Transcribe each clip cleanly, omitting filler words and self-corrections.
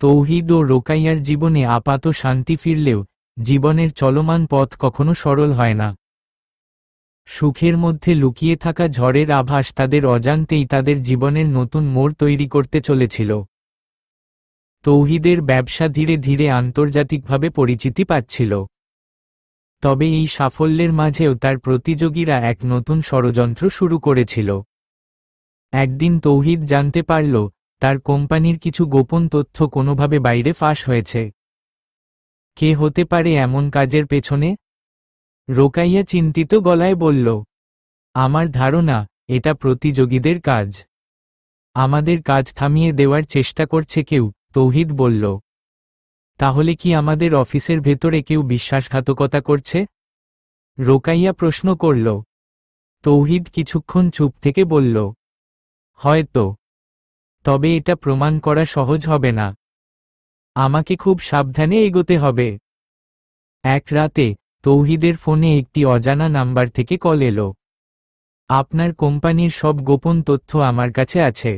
তৌহিদ ও রোকাইয়ার জীবনে আপাত শান্তি ফিরলেও জীবনের চলমান পথ কখনো সরল হয় না। সুখের মধ্যে লুকিয়ে থাকা ঝড়ের আভাস তাদের অজান্তেই তাদের জীবনের নতুন মোড় তৈরি করতে চলেছিল। তৌহিদের ব্যবসা ধীরে ধীরে আন্তর্জাতিকভাবে পরিচিতি পাচ্ছিল। তবে এই সাফল্যের মাঝেও তার প্রতিযোগীরা এক নতুন ষড়যন্ত্র শুরু করেছিল। একদিন তৌহিদ জানতে পারল তার কোম্পানির কিছু গোপন তথ্য কোনোভাবে বাইরে ফাঁস হয়েছে। কে হতে পারে এমন কাজের পেছনে? রোকাইয়া চিন্তিত গলায় বলল, আমার ধারণা এটা প্রতিযোগীদের কাজ। আমাদের কাজ থামিয়ে দেওয়ার চেষ্টা করছে কেউ। তৌহিদ বলল, তাহলে কি আমাদের অফিসের ভেতরে কেউ বিশ্বাসঘাতকতা করছে? রোকাইয়া প্রশ্ন করল। তৌহিদ কিছুক্ষণ চুপ থেকে বলল, হয়তো, তবে এটা প্রমাণ করা সহজ হবে না। আমাকে খুব সাবধানে এগোতে হবে। এক রাতে তৌহিদের ফোনে একটি অজানা নাম্বার থেকে কল এলো। আপনার কোম্পানির সব গোপন তথ্য আমার কাছে আছে।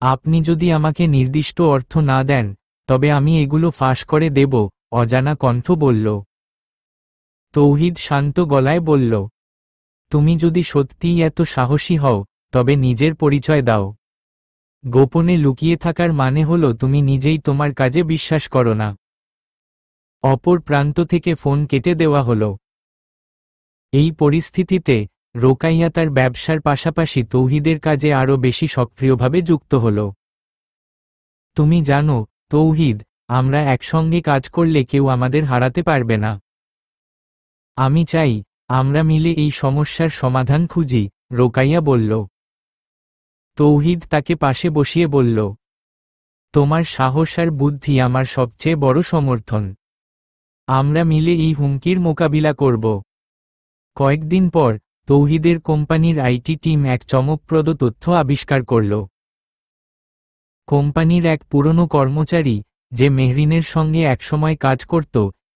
আপনি যদি আমাকে নির্দিষ্ট অর্থ না দেন তবে আমি এগুলো ফাঁস করে দেব, অজানা কণ্ঠ বলল। তৌহিদ শান্ত গলায় বলল, তুমি যদি সত্যিই এত সাহসী হও তবে নিজের পরিচয় দাও। গোপনে লুকিয়ে থাকার মানে হলো তুমি নিজেই তোমার কাজে বিশ্বাস করো না। অপর প্রান্ত থেকে ফোন কেটে দেওয়া হলো। এই পরিস্থিতিতে রোকাইয়া তার ব্যবসার পাশাপাশি তৌহিদের কাজে আরও বেশি সক্রিয়ভাবে যুক্ত হল। তুমি জানো তৌহিদ, আমরা একসঙ্গে কাজ করলে কেউ আমাদের হারাতে পারবে না। আমি চাই আমরা মিলে এই সমস্যার সমাধান খুঁজি, রোকাইয়া বলল। তৌহিদ তাকে পাশে বসিয়ে বলল, তোমার সাহস আর বুদ্ধি আমার সবচেয়ে বড় সমর্থন। আমরা মিলে এই হুমকির মোকাবিলা করব। কয়েকদিন পর তৌহিদের কোম্পানির আইটি টিম এক চমকপ্রদ তথ্য আবিষ্কার করল। কোম্পানির এক পুরনো কর্মচারী, যে মেহরিনের সঙ্গে একসময় কাজ করত,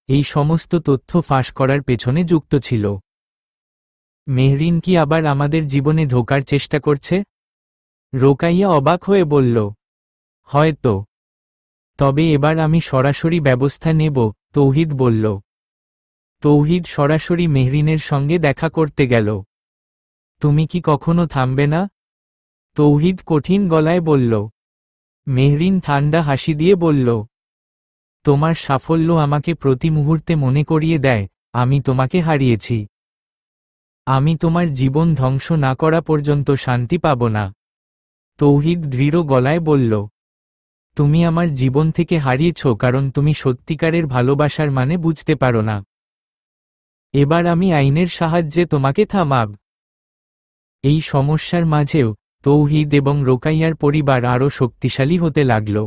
এই সমস্ত তথ্য ফাঁস করার পেছনে যুক্ত ছিল। মেহরিন কি আবার আমাদের জীবনে ঢোকার চেষ্টা করছে? রোকাইয়া অবাক হয়ে বলল, হয়তো, তবে এবার আমি সরাসরি ব্যবস্থা নেব, তৌহিদ বলল। তৌহিদ সরাসরি মেহরিনের সঙ্গে দেখা করতে গেল। তুমি কি কখনো থামবে না? তৌহিদ কঠিন গলায় বলল। মেহরিন ঠান্ডা হাসি দিয়ে বলল, তোমার সাফল্য আমাকে প্রতি মুহূর্তে মনে করিয়ে দেয় আমি তোমাকে হারিয়েছি। আমি তোমার জীবন ধ্বংস না করা পর্যন্ত শান্তি পাব না। তৌহিদ দৃঢ় গলায় বলল, তুমি আমার জীবন থেকে হারিয়েছ কারণ তুমি সত্যিকারের ভালোবাসার মানে বুঝতে পারো না। এবার আমি আইনের সাহায্যে তোমাকে থামাব। এই সমস্যার মাঝেও তৌহিদ এবং রোকাইয়ার পরিবার আরও শক্তিশালী হতে লাগল।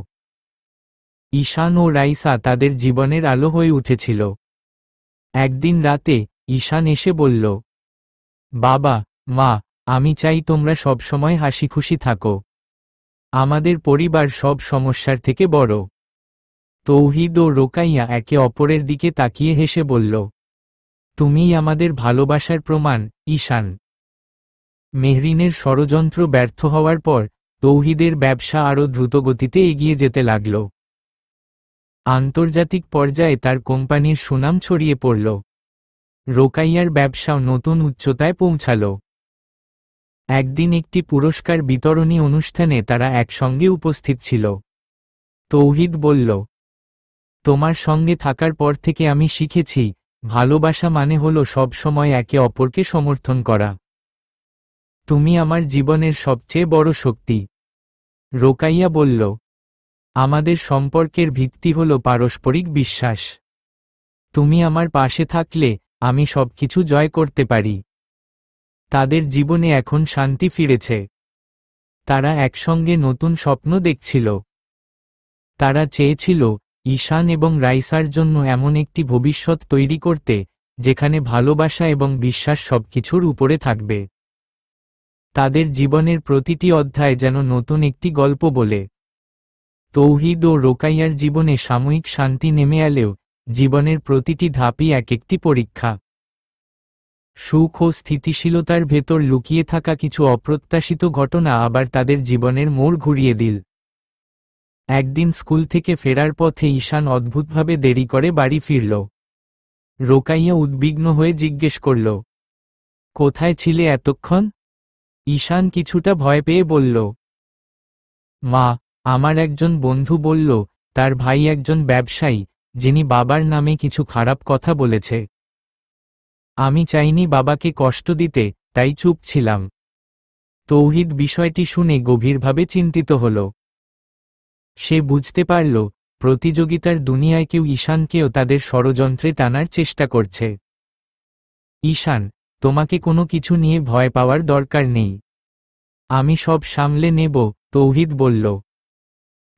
ঈশান ও রাইসা তাদের জীবনের আলো হয়ে উঠেছিল। একদিন রাতে ঈশান এসে বলল, বাবা, মা, আমি চাই তোমরা সবসময় হাসিখুশি থাকো। আমাদের পরিবার সব সমস্যার থেকে বড়। তৌহিদ ও রোকাইয়া একে অপরের দিকে তাকিয়ে হেসে বলল, তুমিই আমাদের ভালোবাসার প্রমাণ, ঈশান। মেহরিনের ষড়যন্ত্র ব্যর্থ হওয়ার পর তৌহিদের ব্যবসা আরও দ্রুতগতিতে এগিয়ে যেতে লাগল। আন্তর্জাতিক পর্যায়ে তার কোম্পানির সুনাম ছড়িয়ে পড়ল। রোকাইয়ার ব্যবসাও নতুন উচ্চতায় পৌঁছাল। একদিন একটি পুরস্কার বিতরণী অনুষ্ঠানে তারা একসঙ্গে উপস্থিত ছিল। তৌহিদ বলল, তোমার সঙ্গে থাকার পর থেকে আমি শিখেছি ভালোবাসা মানে হলো সব সময় একে অপরকে সমর্থন করা। তুমি আমার জীবনের সবচেয়ে বড় শক্তি। রোকাইয়া বলল, আমাদের সম্পর্কের ভিত্তি হলো পারস্পরিক বিশ্বাস। তুমি আমার পাশে থাকলে আমি সবকিছু জয় করতে পারি। তাদের জীবনে এখন শান্তি ফিরেছে। তারা একসঙ্গে নতুন স্বপ্ন দেখছিল। তারা চেয়েছিল ঈশান এবং রাইসার জন্য এমন একটি ভবিষ্যৎ তৈরি করতে যেখানে ভালোবাসা এবং বিশ্বাস সবকিছুর উপরে থাকবে। তাদের জীবনের প্রতিটি অধ্যায় যেন নতুন একটি গল্প বলে। তৌহিদ ও রোকাইয়ার জীবনে সাময়িক শান্তি নেমে এলেও জীবনের প্রতিটি ধাপই এক একটি পরীক্ষা। সুখ ও স্থিতিশীলতার ভেতর লুকিয়ে থাকা কিছু অপ্রত্যাশিত ঘটনা আবার তাদের জীবনের মোড় ঘুরিয়ে দিল। একদিন স্কুল থেকে ফেরার পথে ঈশান অদ্ভুতভাবে দেরি করে বাড়ি ফিরল। রোকাইয়া উদ্বিগ্ন হয়ে জিজ্ঞেস করল, কোথায় ছিলে এতক্ষণ? ঈশান কিছুটা ভয় পেয়ে বলল, মা, আমার একজন বন্ধু বলল তার ভাই একজন ব্যবসায়ী, যিনি বাবার নামে কিছু খারাপ কথা বলেছে। আমি চাইনি বাবাকে কষ্ট দিতে, তাই চুপ ছিলাম। তৌহিদ বিষয়টি শুনে গভীরভাবে চিন্তিত হল। সে বুঝতে পারল, প্রতিযোগিতার দুনিয়ায় কেউ ঈশানকেও তাদের ষড়যন্ত্রে টানার চেষ্টা করছে। ঈশান, তোমাকে কোনো কিছু নিয়ে ভয় পাওয়ার দরকার নেই। আমি সব সামলে নেব, তৌহিদ বলল।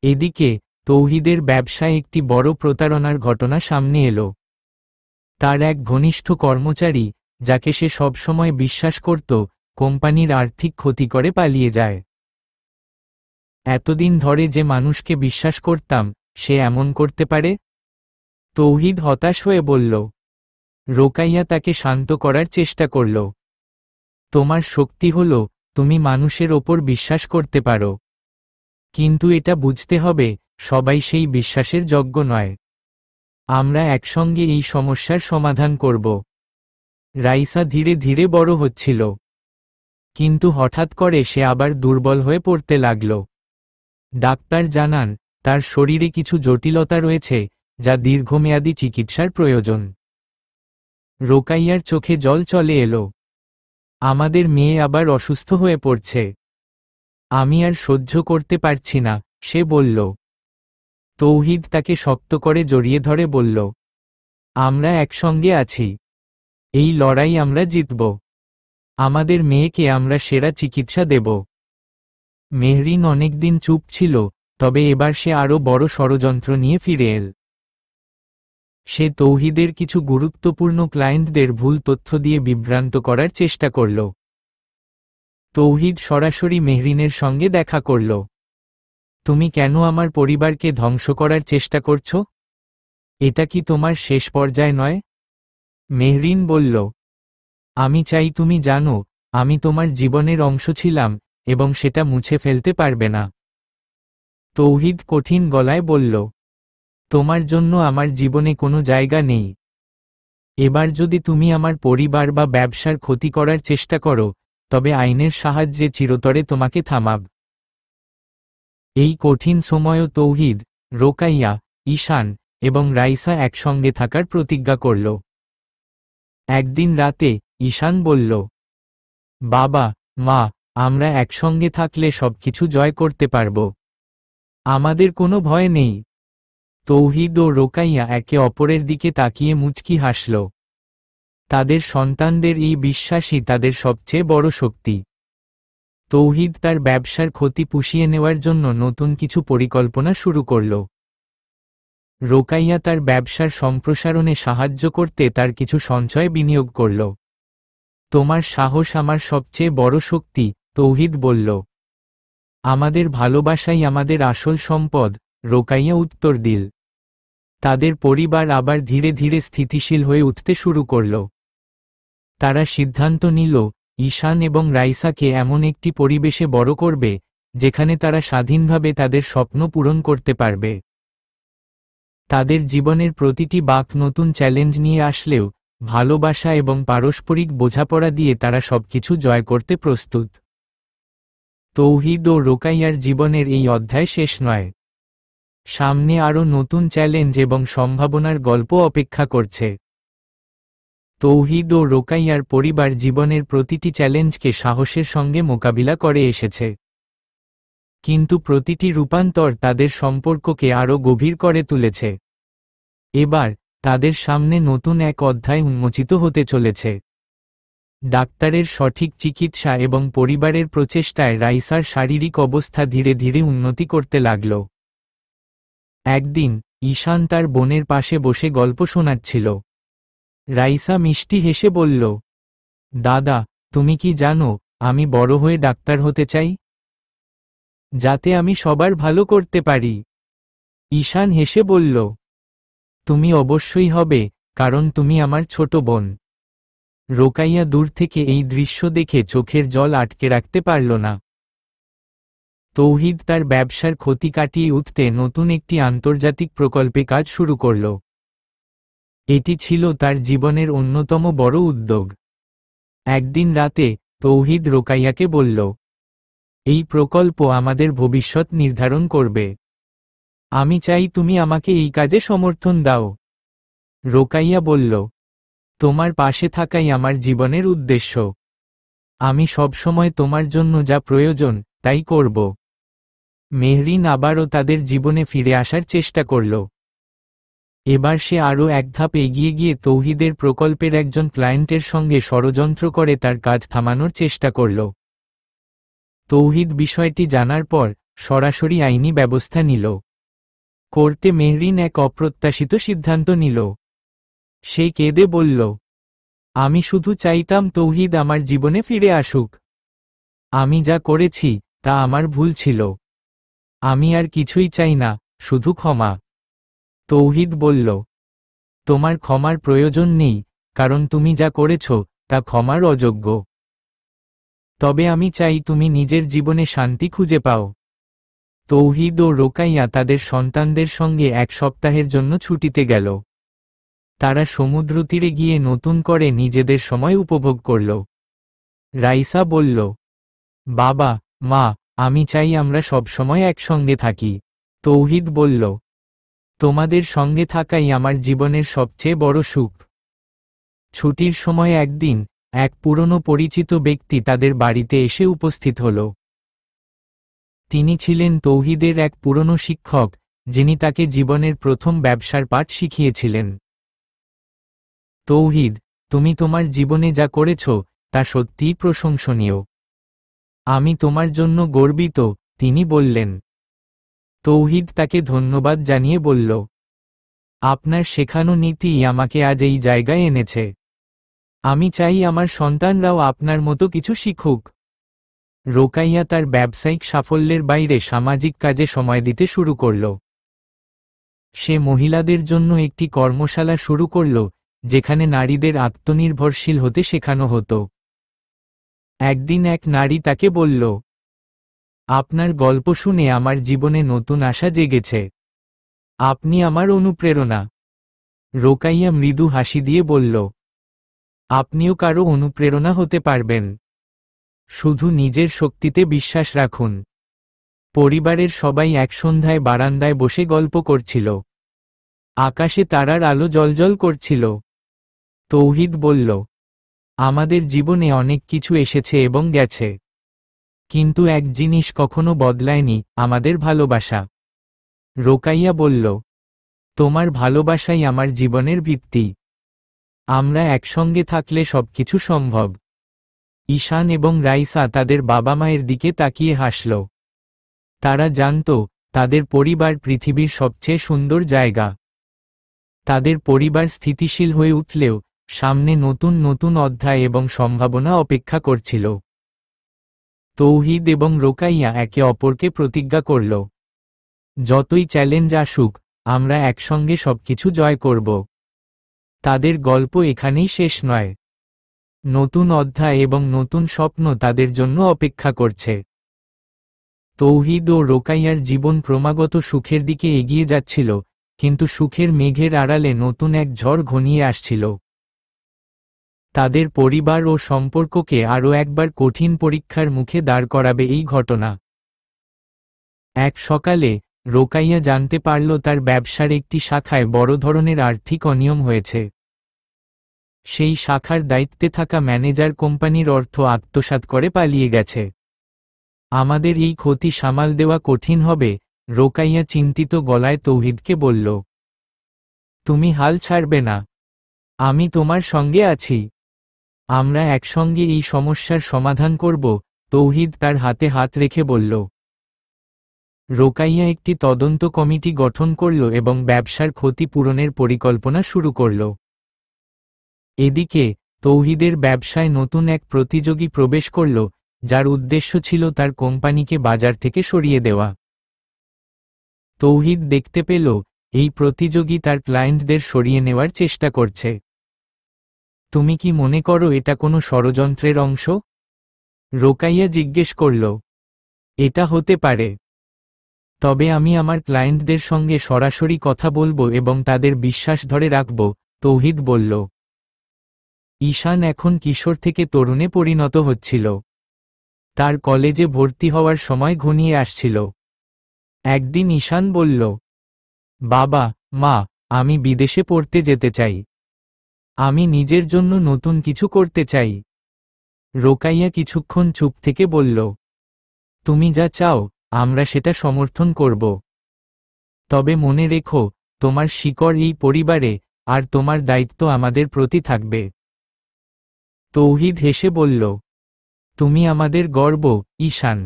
এদিকে তৌহিদের ব্যবসায় একটি বড় প্রতারণার ঘটনা সামনে এলো। তার এক ঘনিষ্ঠ কর্মচারী, যাকে সে সবসময় বিশ্বাস করত, কোম্পানির আর্থিক ক্ষতি করে পালিয়ে যায়। এতদিন ধরে যে মানুষকে বিশ্বাস করতাম, সে এমন করতে পারে? তৌহিদ হতাশ হয়ে বলল। রোকাইয়া তাকে শান্ত করার চেষ্টা করল। তোমার শক্তি হল তুমি মানুষের ওপর বিশ্বাস করতে পারো। কিন্তু এটা বুঝতে হবে, সবাই সেই বিশ্বাসের যোগ্য নয়। আমরা একসঙ্গে এই সমস্যার সমাধান করব। রাইসা ধীরে ধীরে বড় হচ্ছিল। কিন্তু হঠাৎ করে সে আবার দুর্বল হয়ে পড়তে লাগল। ডাক্তার জানান, তার শরীরে কিছু জটিলতা রয়েছে, যা দীর্ঘমেয়াদী চিকিৎসার প্রয়োজন। রোকাইয়ার চোখে জল চলে এলো। আমাদের মেয়ে আবার অসুস্থ হয়ে পড়ছে। আমি আর সহ্য করতে পারছি না, সে বলল। তৌহিদ তাকে শক্ত করে জড়িয়ে ধরে বলল, আমরা একসঙ্গে আছি। এই লড়াই আমরা জিতব। আমাদের মেয়েকে আমরা সেরা চিকিৎসা দেব। মেহরিন অনেকদিন চুপ ছিল, তবে এবার সে আরও বড় ষড়যন্ত্র নিয়ে ফিরে এল। সে তৌহিদের কিছু গুরুত্বপূর্ণ ক্লায়েন্টদের ভুল তথ্য দিয়ে বিভ্রান্ত করার চেষ্টা করল। তৌহিদ সরাসরি মেহরিনের সঙ্গে দেখা করল। তুমি কেন আমার পরিবারকে ধ্বংস করার চেষ্টা করছ? এটা কি তোমার শেষ পর্যায় নয়? মেহরিন বলল, আমি চাই তুমি জানো, আমি তোমার জীবনের অংশ ছিলাম, এবং সেটা মুছে ফেলতে পারবে না। তৌহিদ কঠিন গলায় বলল, তোমার জন্য আমার জীবনে কোনো জায়গা নেই। এবার যদি তুমি আমার পরিবার বা ব্যবসার ক্ষতি করার চেষ্টা করো, তবে আইনের সাহায্যে চিরতরে তোমাকে থামাব। এই কঠিন সময়ও তৌহিদ, রোকাইয়া, ঈশান এবং রাইসা একসঙ্গে থাকার প্রতিজ্ঞা করল। একদিন রাতে ঈশান বলল, বাবা, মা, আমরা একসঙ্গে থাকলে সবকিছু জয় করতে পারব। আমাদের কোনো ভয় নেই। তৌহিদ ও রোকাইয়া একে অপরের দিকে তাকিয়ে মুচকি হাসল। তাদের সন্তানদের এই বিশ্বাসই তাদের সবচেয়ে বড় শক্তি। তৌহিদ তার ব্যবসার ক্ষতি পুষিয়ে নেওয়ার জন্য নতুন কিছু পরিকল্পনা শুরু করল। রোকাইয়া তার ব্যবসার সম্প্রসারণে সাহায্য করতে তার কিছু সঞ্চয় বিনিয়োগ করল। তোমার সাহস আমার সবচেয়ে বড় শক্তি, তৌহিদ বলল। আমাদের ভালোবাসাই আমাদের আসল সম্পদ, রোকাইয়া উত্তর দিল। তাদের পরিবার আবার ধীরে ধীরে স্থিতিশীল হয়ে উঠতে শুরু করল। তারা সিদ্ধান্ত নিল, ঈশান এবং রাইসাকে এমন একটি পরিবেশে বড় করবে, যেখানে তারা স্বাধীনভাবে তাদের স্বপ্ন পূরণ করতে পারবে। তাদের জীবনের প্রতিটি বাঁক নতুন চ্যালেঞ্জ নিয়ে আসলেও, ভালোবাসা এবং পারস্পরিক বোঝাপড়া দিয়ে তারা সবকিছু জয় করতে প্রস্তুত। তৌহিদ ও রোকাইয়ার জীবনের এই অধ্যায় শেষ নয়। সামনে আরও নতুন চ্যালেঞ্জ এবং সম্ভাবনার গল্প অপেক্ষা করছে। তৌহিদ ও রোকাইয়ার পরিবার জীবনের প্রতিটি চ্যালেঞ্জকে সাহসের সঙ্গে মোকাবিলা করে এসেছে। কিন্তু প্রতিটি রূপান্তর তাদের সম্পর্ককে আরও গভীর করে তুলেছে। এবার তাদের সামনে নতুন এক অধ্যায় উন্মোচিত হতে চলেছে। ডাক্তারের সঠিক চিকিৎসা এবং পরিবারের প্রচেষ্টায় রাইসার শারীরিক অবস্থা ধীরে ধীরে উন্নতি করতে লাগল। একদিন ঈশান তার বোনের পাশে বসে গল্প শোনাচ্ছিল। রাইসা মিষ্টি হেসে বলল, দাদা, তুমি কি জানো, আমি বড় হয়ে ডাক্তার হতে চাই, যাতে আমি সবার ভালো করতে পারি। ঈশান হেসে বলল, তুমি অবশ্যই হবে, কারণ তুমি আমার ছোট বোন। রোকাইয়া দূর থেকে এই দৃশ্য দেখে চোখের জল আটকে রাখতে পারল না। তৌহিদ তার ব্যবসার ক্ষতি কাটিয়ে উঠতে নতুন একটি আন্তর্জাতিক প্রকল্পে কাজ শুরু করল। এটি ছিল তার জীবনের অন্যতম বড় উদ্যোগ। একদিন রাতে তৌহিদ রোকাইয়াকে বলল, এই প্রকল্প আমাদের ভবিষ্যৎ নির্ধারণ করবে। আমি চাই তুমি আমাকে এই কাজে সমর্থন দাও। রোকাইয়া বলল, তোমার পাশে থাকাই আমার জীবনের উদ্দেশ্য। আমি সবসময় তোমার জন্য যা প্রয়োজন তাই করব। মেহরিন আবারও তাদের জীবনে ফিরে আসার চেষ্টা করল। এবার সে আরও এক ধাপ এগিয়ে গিয়ে তৌহিদের প্রকল্পের একজন ক্লায়েন্টের সঙ্গে ষড়যন্ত্র করে তার কাজ থামানোর চেষ্টা করল। তৌহিদ বিষয়টি জানার পর সরাসরি আইনি ব্যবস্থা নিল। কোর্টে মেহরিন এক অপ্রত্যাশিত সিদ্ধান্ত নিল। সে কেঁদে বলল, আমি শুধু চাইতাম তৌহিদ আমার জীবনে ফিরে আসুক। আমি যা করেছি তা আমার ভুল ছিল। আমি আর কিছুই চাই না, শুধু ক্ষমা। তৌহিদ বলল, তোমার ক্ষমার প্রয়োজন নেই, কারণ তুমি যা করেছ তা ক্ষমার অযোগ্য। তবে আমি চাই তুমি নিজের জীবনে শান্তি খুঁজে পাও। তৌহিদ ও রোকাইয়া তাদের সন্তানদের সঙ্গে এক সপ্তাহের জন্য ছুটিতে গেল। তারা সমুদ্র তীরে গিয়ে নতুন করে নিজেদের সময় উপভোগ করল। রাইসা বলল, বাবা, মা, আমি চাই আমরা সবসময় একসঙ্গে থাকি। তৌহিদ বলল, তোমাদের সঙ্গে থাকাই আমার জীবনের সবচেয়ে বড় সুখ। ছুটির সময় একদিন এক পুরনো পরিচিত ব্যক্তি তাদের বাড়িতে এসে উপস্থিত হল। তিনি ছিলেন তৌহিদের এক পুরনো শিক্ষক, যিনি তাকে জীবনের প্রথম ব্যবসার পাঠ শিখিয়েছিলেন। তৌহিদ, তুমি তোমার জীবনে যা করেছ তা সত্যিই প্রশংসনীয়। আমি তোমার জন্য গর্বিত, তিনি বললেন। তৌহিদ তাকে ধন্যবাদ জানিয়ে বলল, আপনার শেখানো নীতিই আমাকে আজ এই জায়গায় এনেছে। আমি চাই আমার সন্তানরাও আপনার মতো কিছু শিখুক। রোকাইয়া তার ব্যবসায়িক সাফল্যের বাইরে সামাজিক কাজে সময় দিতে শুরু করল। সে মহিলাদের জন্য একটি কর্মশালা শুরু করল, যেখানে নারীদের আত্মনির্ভরশীল হতে শেখানো হতো। একদিন এক নারী তাকে বলল, আপনার গল্প শুনে আমার জীবনে নতুন আশা জেগেছে। আপনি আমার অনুপ্রেরণা। রোকাইয়া মৃদু হাসি দিয়ে বলল, আপনিও কারো অনুপ্রেরণা হতে পারবেন। শুধু নিজের শক্তিতে বিশ্বাস রাখুন। পরিবারের সবাই এক সন্ধ্যায় বারান্দায় বসে গল্প করছিল। আকাশে তারার আলো জ্বলজ্বল করছিল। তৌহিদ বলল, আমাদের জীবনে অনেক কিছু এসেছে এবং গেছে, কিন্তু এক জিনিস কখনো বদলায়নি, আমাদের ভালোবাসা। রোকাইয়া বলল, তোমার ভালোবাসাই আমার জীবনের ভিত্তি। আমরা একসঙ্গে থাকলে সবকিছু সম্ভব। ঈশান এবং রাইসা তাদের বাবা মায়ের দিকে তাকিয়ে হাসল। তারা জানত তাদের পরিবার পৃথিবীর সবচেয়ে সুন্দর জায়গা। তাদের পরিবার স্থিতিশীল হয়ে উঠলেও সামনে নতুন নতুন অধ্যায় এবং সম্ভাবনা অপেক্ষা করছিল। তৌহিদ এবং রোকাইয়া একে অপরকে প্রতিজ্ঞা করল, যতই চ্যালেঞ্জ আসুক, আমরা একসঙ্গে সবকিছু জয় করব। তাদের গল্প এখানেই শেষ নয়। নতুন অধ্যায় এবং নতুন স্বপ্ন তাদের জন্য অপেক্ষা করছে। তৌহিদ ও রোকাইয়ার জীবন ক্রমাগত সুখের দিকে এগিয়ে যাচ্ছিল, কিন্তু সুখের মেঘের আড়ালে নতুন এক ঝড় ঘনিয়ে আসছিল। তাদের পরিবার ও সম্পর্ককে আরও একবার কঠিন পরীক্ষার মুখে দাঁড় করাবে এই ঘটনা। এক সকালে রোকাইয়া জানতে পারল তার ব্যবসার একটি শাখায় বড় ধরনের আর্থিক অনিয়ম হয়েছে। সেই শাখার দায়িত্বে থাকা ম্যানেজার কোম্পানির অর্থ আত্মসাৎ করে পালিয়ে গেছে। আমাদের এই ক্ষতি সামাল দেওয়া কঠিন হবে, রোকাইয়া চিন্তিত গলায় তৌহিদকে বলল। তুমি হাল ছাড়বে না। আমি তোমার সঙ্গে আছি। আমরা একসঙ্গে এই সমস্যার সমাধান করব, তৌহিদ তার হাতে হাত রেখে বলল। রোকাইয়া একটি তদন্ত কমিটি গঠন করল এবং ব্যবসার ক্ষতি পূরণের পরিকল্পনা শুরু করল। এদিকে তৌহিদের ব্যবসায় নতুন এক প্রতিযোগী প্রবেশ করল, যার উদ্দেশ্য ছিল তার কোম্পানিকে বাজার থেকে সরিয়ে দেওয়া। তৌহিদ দেখতে পেল এই প্রতিযোগী তার ক্লায়েন্টদের সরিয়ে নেওয়ার চেষ্টা করছে। তুমি কি মনে করো এটা কোনো ষড়যন্ত্রের অংশ? রোকাইয়া জিজ্ঞেস করল। এটা হতে পারে, তবে আমি আমার ক্লায়েন্টদের সঙ্গে সরাসরি কথা বলবো এবং তাদের বিশ্বাস ধরে রাখব, তৌহিদ বলল। ঈশান এখন কিশোর থেকে তরুণে পরিণত হচ্ছিল। তার কলেজে ভর্তি হওয়ার সময় ঘনিয়ে আসছিল। একদিন ঈশান বলল, বাবা, মা, আমি বিদেশে পড়তে যেতে চাই। আমি নিজের জন্য নতুন কিছু করতে চাই। রোকাইয়া কিছুক্ষণ চুপ থেকে বলল, তুমি যা চাও, আমরা সেটা সমর্থন করব। তবে মনে রেখো, তোমার শিকড় এই পরিবারে, আর তোমার দায়িত্ব আমাদের প্রতি থাকবে। তৌহিদ হেসে বলল, তুমি আমাদের গর্ব, ঈশান।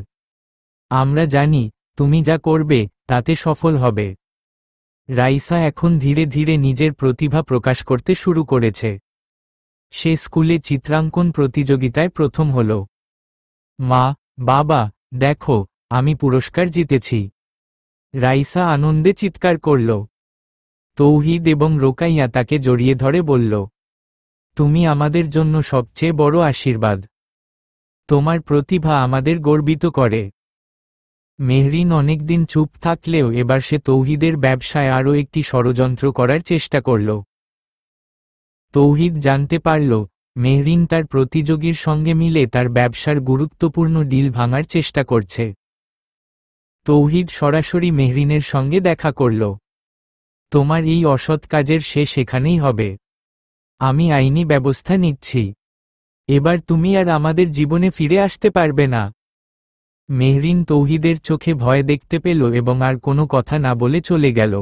আমরা জানি, তুমি যা করবে, তাতে সফল হবে। রাইসা এখন ধীরে ধীরে নিজের প্রতিভা প্রকাশ করতে শুরু করেছে। সে স্কুলে চিত্রাঙ্কন প্রতিযোগিতায় প্রথম হল। মা, বাবা, দেখো, আমি পুরস্কার জিতেছি। রাইসা আনন্দে চিৎকার করল। তৌহিদ এবং রোকাইয়া তাকে জড়িয়ে ধরে বলল, তুমি আমাদের জন্য সবচেয়ে বড় আশীর্বাদ। তোমার প্রতিভা আমাদের গর্বিত করে। মেহরিন অনেকদিন চুপ থাকলেও এবার সে তৌহিদের ব্যবসায় আরও একটি ষড়যন্ত্র করার চেষ্টা করল। তৌহিদ জানতে পারল, মেহরিন তার প্রতিযোগীর সঙ্গে মিলে তার ব্যবসার গুরুত্বপূর্ণ ডিল ভাঙার চেষ্টা করছে। তৌহিদ সরাসরি মেহরিনের সঙ্গে দেখা করল। তোমার এই অসৎ কাজের শেষ এখানেই হবে। আমি আইনি ব্যবস্থা নিচ্ছি। এবার তুমি আর আমাদের জীবনে ফিরে আসতে পারবে না। মেহরিন তৌহিদের চোখে ভয় দেখতে পেল এবং আর কোনো কথা না বলে চলে গেল।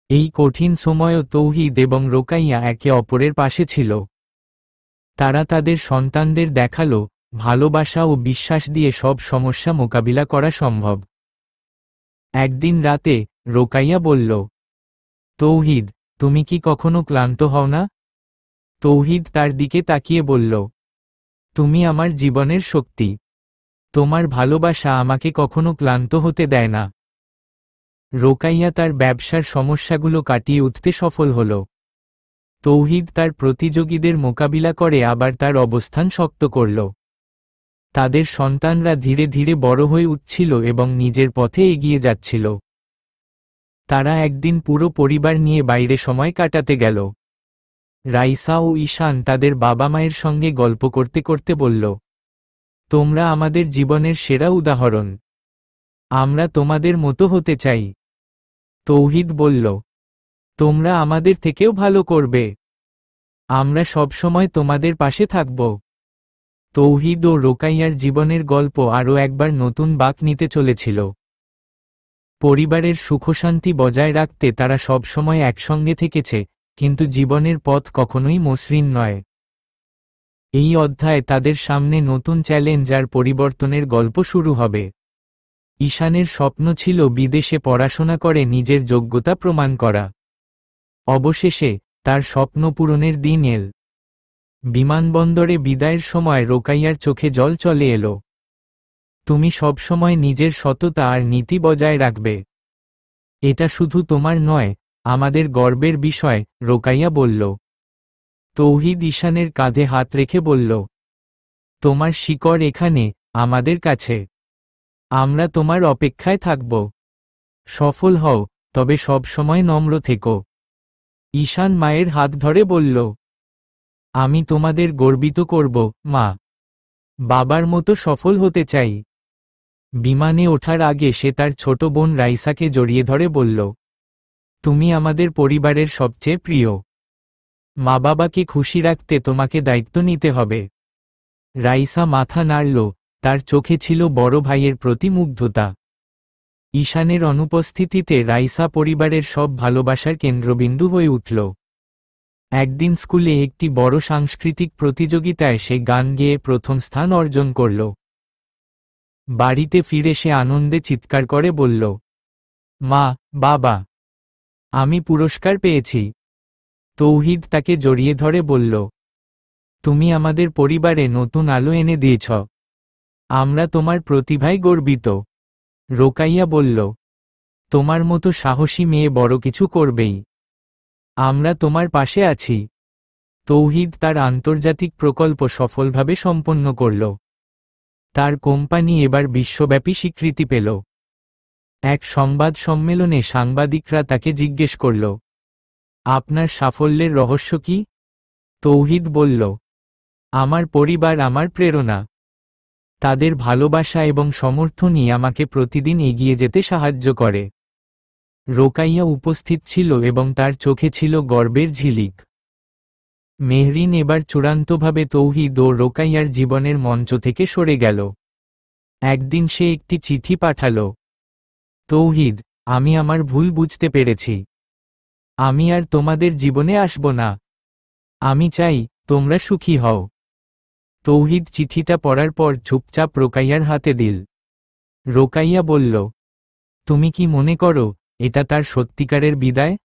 এই কঠিন সময়ও তৌহিদ এবং রোকাইয়া একে অপরের পাশে ছিল। তারা তাদের সন্তানদের দেখালো, ভালোবাসা ও বিশ্বাস দিয়ে সব সমস্যা মোকাবিলা করা সম্ভব। একদিন রাতে, রোকাইয়া বলল, তৌহিদ, তুমি কি কখনো ক্লান্ত হও না? তৌহিদ তার দিকে তাকিয়ে বলল, তুমি আমার জীবনের শক্তি। তোমার ভালোবাসা আমাকে কখনো ক্লান্ত হতে দেয় না। রোকাইয়া তার ব্যবসার সমস্যাগুলো কাটিয়ে উঠতে সফল হল। তৌহিদ তার প্রতিযোগীদের মোকাবিলা করে আবার তার অবস্থান শক্ত করল। তাদের সন্তানরা ধীরে ধীরে বড় হয়ে উঠছিল এবং নিজের পথে এগিয়ে যাচ্ছিল। তারা একদিন পুরো পরিবার নিয়ে বাইরে সময় কাটাতে গেল। রাইসা ও ঈশান তাদের বাবা মায়ের সঙ্গে গল্প করতে করতে বলল, তোমরা আমাদের জীবনের সেরা উদাহরণ। আমরা তোমাদের মতো হতে চাই। তৌহিদ বলল, তোমরা আমাদের থেকেও ভালো করবে। আমরা সবসময় তোমাদের পাশে থাকব। তৌহিদ ও রোকাইয়ার জীবনের গল্প আরও একবার নতুন বাঁক নিতে চলেছিল। পরিবারের সুখশান্তি বজায় রাখতে তারা সবসময় একসঙ্গে থেকেছে, কিন্তু জীবনের পথ কখনোই মসৃণ নয়। এই অধ্যায়ে তাদের সামনে নতুন চ্যালেঞ্জ আর পরিবর্তনের গল্প শুরু হবে। ঈশানের স্বপ্ন ছিল বিদেশে পড়াশোনা করে নিজের যোগ্যতা প্রমাণ করা। অবশেষে, তার স্বপ্ন পূরণের দিন এল। বিমানবন্দরে বিদায়ের সময় রোকাইয়ার চোখে জল চলে এলো। তুমি সবসময় নিজের সততা আর নীতি বজায় রাখবে। এটা শুধু তোমার নয়, আমাদের গর্বের বিষয়, রোকাইয়া বলল। তৌহিদ ঈশানের কাঁধে হাত রেখে বলল, তোমার শিকড় এখানে, আমাদের কাছে। আমরা তোমার অপেক্ষায় থাকব। সফল হও, তবে সবসময় নম্র থেকো। ঈশান মায়ের হাত ধরে বলল, আমি তোমাদের গর্বিত করব, মা। বাবার মতো সফল হতে চাই। বিমানে ওঠার আগে সে তার ছোট বোন রাইসাকে জড়িয়ে ধরে বলল, তুমি আমাদের পরিবারের সবচেয়ে প্রিয়। মা বাবাকে খুশি রাখতে তোমাকে দায়িত্ব নিতে হবে। রাইসা মাথা নাড়ল, তার চোখে ছিল বড় ভাইয়ের প্রতি মুগ্ধতা। ঈশানের অনুপস্থিতিতে রাইসা পরিবারের সব ভালোবাসার কেন্দ্রবিন্দু হয়ে উঠল। একদিন স্কুলে একটি বড় সাংস্কৃতিক প্রতিযোগিতায় সে গান গেয়ে প্রথম স্থান অর্জন করল। বাড়িতে ফিরে সে আনন্দে চিৎকার করে বলল, মা, বাবা, আমি পুরস্কার পেয়েছি। তৌহিদ তাকে জড়িয়ে ধরে বলল, তুমি আমাদের পরিবারে নতুন আলো এনে দিয়েছ। আমরা তোমার প্রতিভায় গর্বিত। রোকাইয়া বলল, তোমার মতো সাহসী মেয়ে বড় কিছু করবেই। আমরা তোমার পাশে আছি। তৌহিদ তার আন্তর্জাতিক প্রকল্প সফলভাবে সম্পন্ন করল। তার কোম্পানি এবার বিশ্বব্যাপী স্বীকৃতি পেল। এক সংবাদ সম্মেলনে সাংবাদিকরা তাকে জিজ্ঞেস করল, আপনার সাফল্যের রহস্য কি? তৌহিদ বলল, আমার পরিবার আমার প্রেরণা। তাদের ভালোবাসা এবং সমর্থনই আমাকে প্রতিদিন এগিয়ে যেতে সাহায্য করে। রোকাইয়া উপস্থিত ছিল এবং তার চোখে ছিল গর্বের ঝিলিক। মেহরিন এবার চূড়ান্তভাবে তৌহিদ ও রোকাইয়ার জীবনের মঞ্চ থেকে সরে গেল। একদিন সে একটি চিঠি পাঠাল, তৌহিদ, আমি আমার ভুল বুঝতে পেরেছি। আমি আর তোমাদের জীবনে আসব না। আমি চাই তোমরা সুখী হও। তৌহিদ চিঠিটা পড়ার পর চুপচাপ রোকাইয়ার হাতে দিল। রোকাইয়া বলল, তুমি কি মনে করো এটা তার সত্যিকারের বিদায়?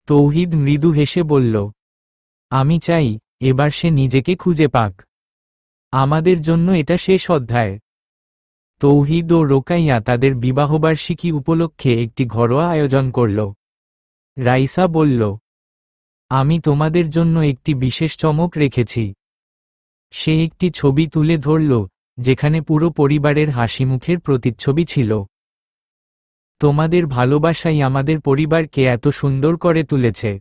তৌহিদ মৃদু হেসে বলল, আমি চাই এবার সে নিজেকে খুঁজে পাক। আমাদের জন্য এটা শেষ অধ্যায়। তৌহিদ ও রোকাইয়া তাদের বিবাহবার্ষিকী উপলক্ষে একটি ঘরোয়া আয়োজন করল। রাইসা বলল, আমি তোমাদের জন্য একটি বিশেষ চমক রেখেছি। সে একটি ছবি তুলে ধরল যেখানে পুরো পরিবারের হাসিমুখের প্রতিচ্ছবি ছিল। তোমাদের ভালোবাসাই আমাদের পরিবারকে এত সুন্দর করে তুলেছে।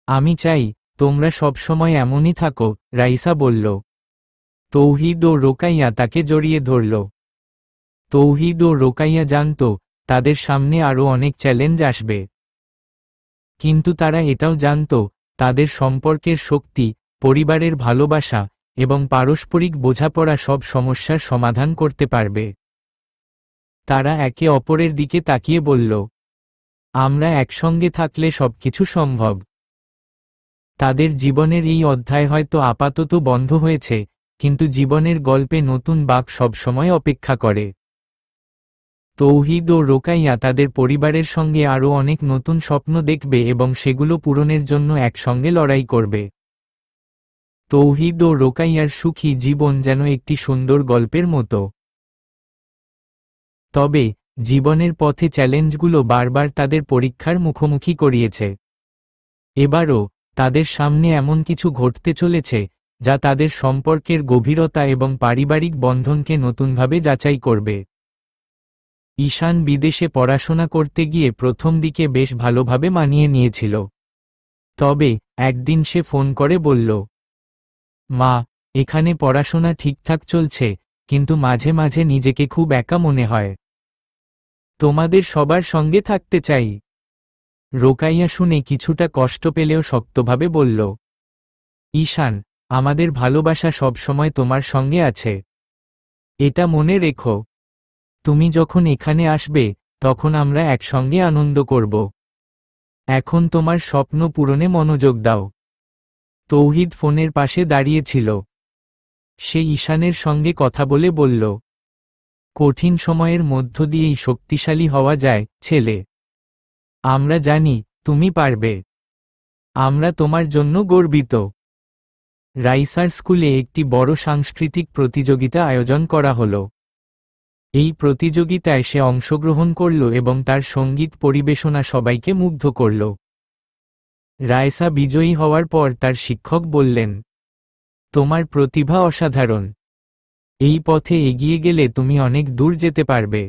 আমি চাই তোমরা সবসময় এমনই থাকো, রাইসা বলল। তৌহিদ ও রোকাইয়া তাকে জড়িয়ে ধরল। তৌহিদ ও রোকাইয়া জানত তাদের সামনে আরও অনেক চ্যালেঞ্জ আসবে। কিন্তু তারা এটাও জানত তাদের সম্পর্কের শক্তি, পরিবারের ভালোবাসা এবং পারস্পরিক বোঝাপড়া সব সমস্যার সমাধান করতে পারবে। তারা একে অপরের দিকে তাকিয়ে বলল, আমরা একসঙ্গে থাকলে সবকিছু সম্ভব। তাদের জীবনের এই অধ্যায় হয়তো আপাতত বন্ধ হয়েছে, কিন্তু জীবনের গল্পে নতুন বাঁক সবসময় অপেক্ষা করে। তৌহিদ ও রোকাইয়া তাদের পরিবারের সঙ্গে আরও অনেক নতুন স্বপ্ন দেখবে এবং সেগুলো পূরণের জন্য একসঙ্গে লড়াই করবে। তৌহিদ ও রোকাইয়ার সুখী জীবন যেন একটি সুন্দর গল্পের মতো। তবে জীবনের পথে চ্যালেঞ্জগুলো বারবার তাদের পরীক্ষার মুখোমুখি করিয়েছে। এবারও তাদের সামনে এমন কিছু ঘটতে চলেছে যা তাদের সম্পর্কের গভীরতা এবং পারিবারিক বন্ধনকে নতুনভাবে যাচাই করবে। ঈশান বিদেশে পড়াশোনা করতে গিয়ে প্রথম দিকে বেশ ভালোভাবে মানিয়ে নিয়েছিল। তবে একদিন সে ফোন করে বলল, মা, এখানে পড়াশোনা ঠিকঠাক চলছে, কিন্তু মাঝে মাঝে নিজেকে খুব একা মনে হয়। তোমাদের সবার সঙ্গে থাকতে চাই। রোকাইয়া শুনে কিছুটা কষ্ট পেলেও শক্তভাবে বলল, ঈশান, আমাদের ভালোবাসা সবসময় তোমার সঙ্গে আছে। এটা মনে রেখো। তুমি যখন এখানে আসবে তখন আমরা একসঙ্গে আনন্দ করব। এখন তোমার স্বপ্ন পূরণে মনোযোগ দাও। তৌহিদ ফোনের পাশে দাঁড়িয়েছিল। সে ঈশানের সঙ্গে কথা বলে বলল, কঠিন সময়ের মধ্য দিয়েই শক্তিশালী হওয়া যায়, ছেলে। আমরা জানি তুমি পারবে। আমরা তোমার জন্য গর্বিত। রাইসার স্কুলে একটি বড় সাংস্কৃতিক প্রতিযোগিতা আয়োজন করা হলো। এই প্রতিযোগিতায় সে অংশগ্রহণ করল এবং তার সঙ্গীত পরিবেশনা সবাইকে মুগ্ধ করল। রাইসা বিজয়ী হওয়ার পর তার শিক্ষক বললেন, তোমার প্রতিভা অসাধারণ। এই পথে এগিয়ে গেলে তুমি অনেক দূর যেতে পারবে।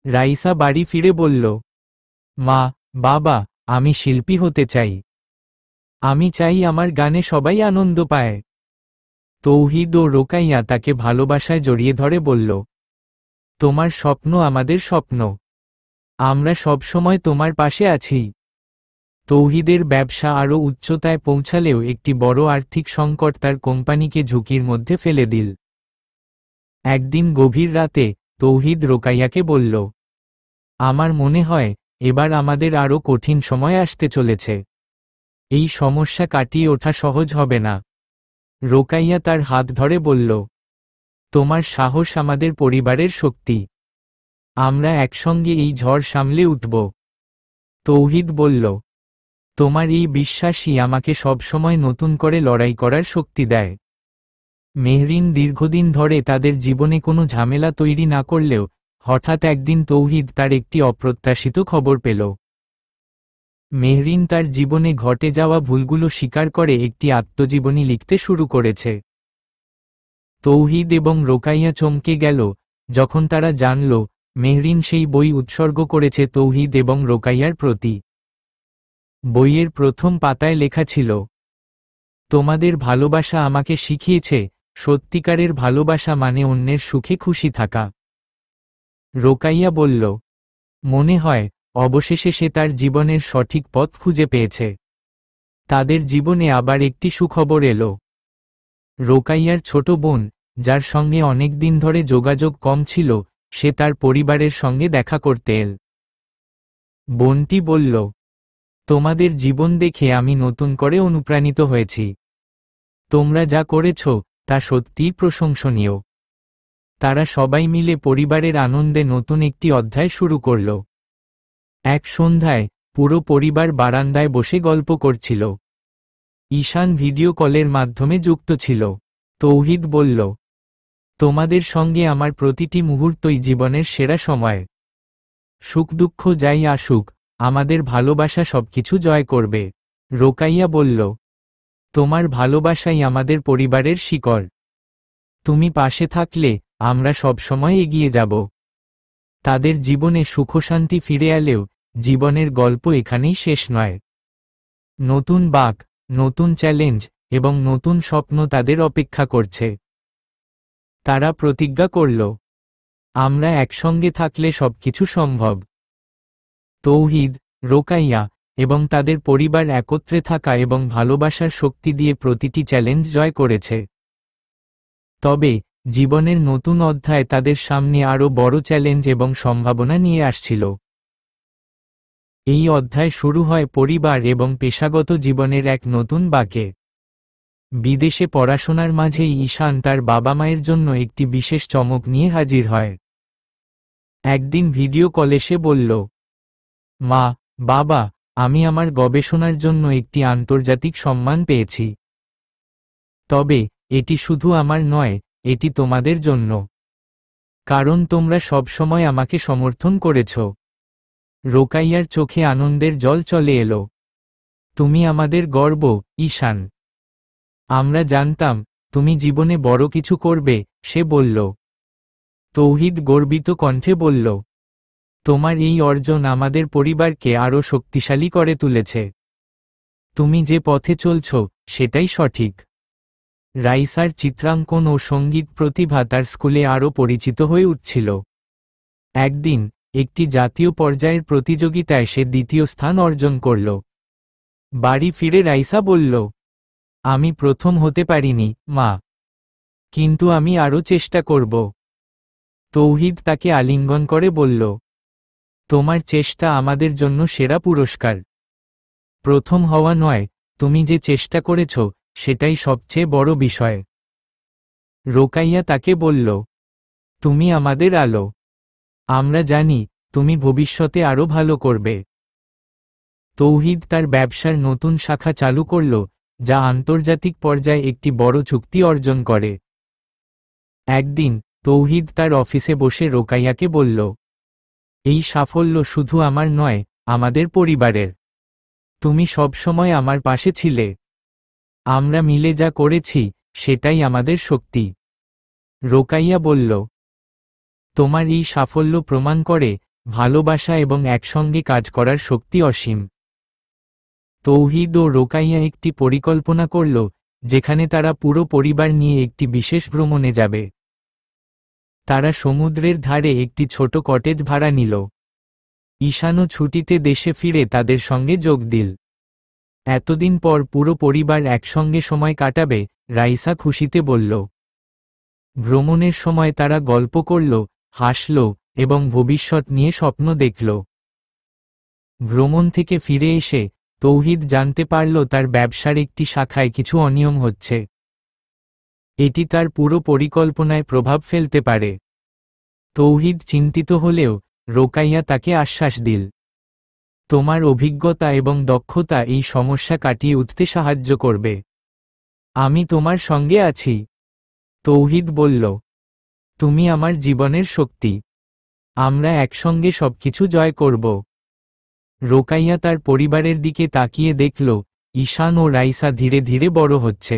রাইসা বাড়ি ফিরে বলল, মা, বাবা, আমি শিল্পী হতে চাই। আমি চাই আমার গানে সবাই আনন্দ পায়। তৌহিদ ও রোকাইয়া তাকে ভালোবাসায় জড়িয়ে ধরে বলল, তোমার স্বপ্ন আমাদের স্বপ্ন। আমরা সবসময় তোমার পাশে আছি। তৌহিদের ব্যবসা আরও উচ্চতায় পৌঁছালেও একটি বড় আর্থিক সংকট তার কোম্পানিকে ঝুঁকির মধ্যে ফেলে দিল। একদিন গভীর রাতে তৌহিদ রোকাইয়াকে বলল, আমার মনে হয় এবার আমাদের আরও কঠিন সময় আসতে চলেছে। এই সমস্যা কাটিয়ে ওঠা সহজ হবে না। রোকাইয়া তার হাত ধরে বলল, তোমার সাহস আমাদের পরিবারের শক্তি। আমরা একসঙ্গে এই ঝড় সামলে উঠব। তৌহিদ বলল, তোমার এই বিশ্বাসই আমাকে সবসময় নতুন করে লড়াই করার শক্তি দেয়। মেহরিন দীর্ঘদিন ধরে তাদের জীবনে কোনো ঝামেলা তৈরি না করলেও হঠাৎ একদিন তৌহিদ তার একটি অপ্রত্যাশিত খবর পেল। মেহরিন তার জীবনে ঘটে যাওয়া ভুলগুলো স্বীকার করে একটি আত্মজীবনী লিখতে শুরু করেছে। তৌহিদ এবং রোকাইয়া চমকে গেল যখন তারা জানল মেহরিন সেই বই উৎসর্গ করেছে তৌহিদ এবং রোকাইয়ার প্রতি। বইয়ের প্রথম পাতায় লেখা ছিল, তোমাদের ভালোবাসা আমাকে শিখিয়েছে সত্যিকারের ভালোবাসা মানে অন্যের সুখে খুশি থাকা। রোকাইয়া বলল, মনে হয় অবশেষে সে তার জীবনের সঠিক পথ খুঁজে পেয়েছে। তাদের জীবনে আবার একটি সুখবর এলো। রোকাইয়ার ছোট বোন, যার সঙ্গে অনেক দিন ধরে যোগাযোগ কম ছিল, সে তার পরিবারের সঙ্গে দেখা করতে এল। বোনটি বলল, তোমাদের জীবন দেখে আমি নতুন করে অনুপ্রাণিত হয়েছি। তোমরা যা করেছ তা সত্যিই প্রশংসনীয়। তারা সবাই মিলে পরিবারের আনন্দে নতুন একটি অধ্যায় শুরু করল। এক সন্ধ্যায় পুরো পরিবার বারান্দায় বসে গল্প করছিল। ঈশান ভিডিও কলের মাধ্যমে যুক্ত ছিল। তৌহিদ বলল, তোমাদের সঙ্গে আমার প্রতিটি মুহূর্তই জীবনের সেরা সময়। সুখ দুঃখ যাই আসুক, আমাদের ভালোবাসা সবকিছু জয় করবে। রোকাইয়া বলল, তোমার ভালোবাসাই আমাদের পরিবারের শিকড়। তুমি পাশে থাকলে আমরা সবসময় এগিয়ে যাব। তাদের জীবনে সুখশান্তি ফিরে এলেও জীবনের গল্প এখানেই শেষ নয়। নতুন বাঁক, নতুন চ্যালেঞ্জ এবং নতুন স্বপ্ন তাদের অপেক্ষা করছে। তারা প্রতিজ্ঞা করল, আমরা একসঙ্গে থাকলে সবকিছু সম্ভব। তৌহিদ, রোকাইয়া এবং তাদের পরিবার একত্রে থাকা এবং ভালোবাসার শক্তি দিয়ে প্রতিটি চ্যালেঞ্জ জয় করেছে। তবে জীবনের নতুন অধ্যায় তাদের সামনে আরও বড় চ্যালেঞ্জ এবং সম্ভাবনা নিয়ে আসছিল। এই অধ্যায় শুরু হয় পরিবার এবং পেশাগত জীবনের এক নতুন বাঁকে। বিদেশে পড়াশোনার মাঝেই ঈশান তার বাবা মায়ের জন্য একটি বিশেষ চমক নিয়ে হাজির হয়। একদিন ভিডিও কলে সে বলল, মা, বাবা, আমি আমার গবেষণার জন্য একটি আন্তর্জাতিক সম্মান পেয়েছি। তবে এটি শুধু আমার নয়, এটি তোমাদের জন্য। কারণ তোমরা সবসময় আমাকে সমর্থন করেছ। রোকাইয়ার চোখে আনন্দের জল চলে এলো। তুমি আমাদের গর্ব, ঈশান। আমরা জানতাম তুমি জীবনে বড় কিছু করবে, সে বলল। তৌহিদ গর্বিত কণ্ঠে বলল, তোমার এই অর্জন আমাদের পরিবারকে আরও শক্তিশালী করে তুলেছে। তুমি যে পথে চলছ সেটাই সঠিক। রাইসার চিত্রাঙ্কন ও সঙ্গীত প্রতিভা তার স্কুলে আরও পরিচিত হয়ে উঠছিল। একদিন একটি জাতীয় পর্যায়ের প্রতিযোগিতায় সে দ্বিতীয় স্থান অর্জন করল। বাড়ি ফিরে রাইসা বলল, আমি প্রথম হতে পারিনি, মা। কিন্তু আমি আরও চেষ্টা করব। তৌহিদ তাকে আলিঙ্গন করে বলল, তোমার চেষ্টা আমাদের জন্য সেরা পুরস্কার। প্রথম হওয়া নয়, তুমি যে চেষ্টা করেছ সেটাই সবচেয়ে বড় বিষয়। রোকাইয়া তাকে বলল, তুমি আমাদের আলো। আমরা জানি তুমি ভবিষ্যতে আরও ভালো করবে। তৌহিদ তার ব্যবসার নতুন শাখা চালু করল, যা আন্তর্জাতিক পর্যায়ে একটি বড় চুক্তি অর্জন করে। একদিন তৌহিদ তার অফিসে বসে রোকাইয়াকে বলল, এই সাফল্য শুধু আমার নয়, আমাদের পরিবারের। তুমি সবসময় আমার পাশে ছিলে। আমরা মিলে যা করেছি সেটাই আমাদের শক্তি। রোকাইয়া বলল, তোমার এই সাফল্য প্রমাণ করে ভালোবাসা এবং একসঙ্গে কাজ করার শক্তি অসীম। তৌহিদ ও রোকাইয়া একটি পরিকল্পনা করল, যেখানে তারা পুরো পরিবার নিয়ে একটি বিশেষ ভ্রমণে যাবে। তারা সমুদ্রের ধারে একটি ছোট কটেজ ভাড়া নিল। ঈশানও ছুটিতে দেশে ফিরে তাদের সঙ্গে যোগ দিল। এতদিন পর পুরো পরিবার একসঙ্গে সময় কাটাবে, রাইসা খুশিতে বলল। ভ্রমণের সময় তারা গল্প করল, হাসল এবং ভবিষ্যৎ নিয়ে স্বপ্ন দেখল। ভ্রমণ থেকে ফিরে এসে তৌহিদ জানতে পারল তার ব্যবসার একটি শাখায় কিছু অনিয়ম হচ্ছে। এটি তার পুরো পরিকল্পনায় প্রভাব ফেলতে পারে। তৌহিদ চিন্তিত হলেও রোকাইয়া তাকে আশ্বাস দিল, তোমার অভিজ্ঞতা এবং দক্ষতা এই সমস্যা কাটিয়ে উঠতে সাহায্য করবে। আমি তোমার সঙ্গে আছি। তৌহিদ বলল, তুমি আমার জীবনের শক্তি। আমরা একসঙ্গে সবকিছু জয় করব। রোকাইয়া তার পরিবারের দিকে তাকিয়ে দেখল, ঈশান ও রাইসা ধীরে ধীরে বড় হচ্ছে।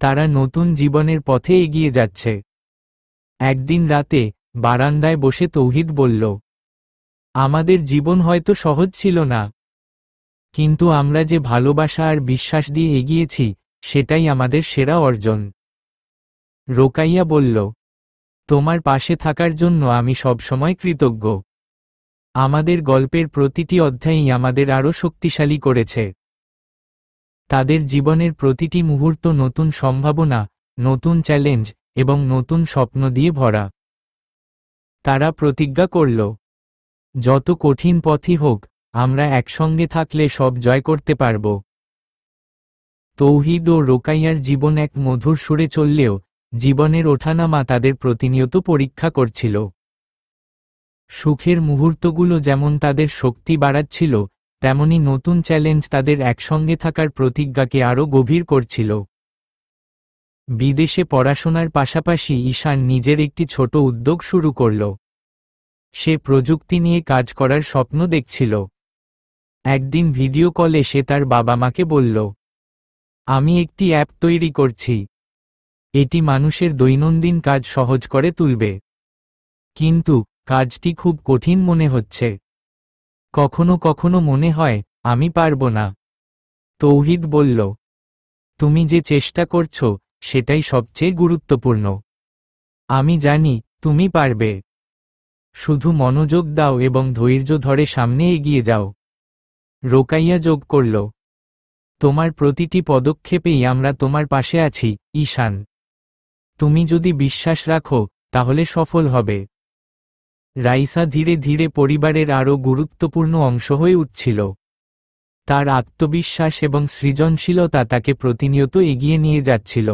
তারা নতুন জীবনের পথে এগিয়ে যাচ্ছে। একদিন রাতে বারান্দায় বসে তৌহিদ বলল, আমাদের জীবন হয়তো সহজ ছিল না, কিন্তু আমরা যে ভালোবাসা আর বিশ্বাস দিয়ে এগিয়েছি সেটাই আমাদের সেরা অর্জন। রোকাইয়া বলল, তোমার পাশে থাকার জন্য আমি সবসময় কৃতজ্ঞ। আমাদের গল্পের প্রতিটি অধ্যায়ই আমাদের আরও শক্তিশালী করেছে। তাদের জীবনের প্রতিটি মুহূর্ত নতুন সম্ভাবনা, নতুন চ্যালেঞ্জ এবং নতুন স্বপ্ন দিয়ে ভরা। তারা প্রতিজ্ঞা করল, যত কঠিন পথই হোক, আমরা একসঙ্গে থাকলে সব জয় করতে পারব। তৌহিদ ও রোকাইয়ার জীবন এক মধুর সুরে চললেও জীবনের ওঠানামা তাদের প্রতিনিয়ত পরীক্ষা করছিল। সুখের মুহূর্তগুলো যেমন তাদের শক্তি বাড়াচ্ছিল, তেমনি নতুন চ্যালেঞ্জ তাদের একসঙ্গে থাকার প্রতিজ্ঞাকে আরও গভীর করছিল। বিদেশে পড়াশোনার পাশাপাশি ঈশান নিজের একটি ছোট উদ্যোগ শুরু করল। সে প্রযুক্তি নিয়ে কাজ করার স্বপ্ন দেখছিল। একদিন ভিডিও কলে সে তার বাবা মাকে বলল, আমি একটি অ্যাপ তৈরি করছি। এটি মানুষের দৈনন্দিন কাজ সহজ করে তুলবে। কিন্তু কাজটি খুব কঠিন মনে হচ্ছে। কখনো কখনো মনে হয় আমি পারব না। তৌহিদ বলল, তুমি যে চেষ্টা করছো সেটাই সবচেয়ে গুরুত্বপূর্ণ। আমি জানি তুমি পারবে। শুধু মনোযোগ দাও এবং ধৈর্য ধরে সামনে এগিয়ে যাও। রোকাইয়া যোগ করল, তোমার প্রতিটি পদক্ষেপেই আমরা তোমার পাশে আছি, ঈশান। তুমি যদি বিশ্বাস রাখো তাহলে সফল হবে। রাইসা ধীরে ধীরে পরিবারের আরও গুরুত্বপূর্ণ অংশ হয়ে উঠছিল। তার আত্মবিশ্বাস এবং সৃজনশীলতা তাকে প্রতিনিয়ত এগিয়ে নিয়ে যাচ্ছিল।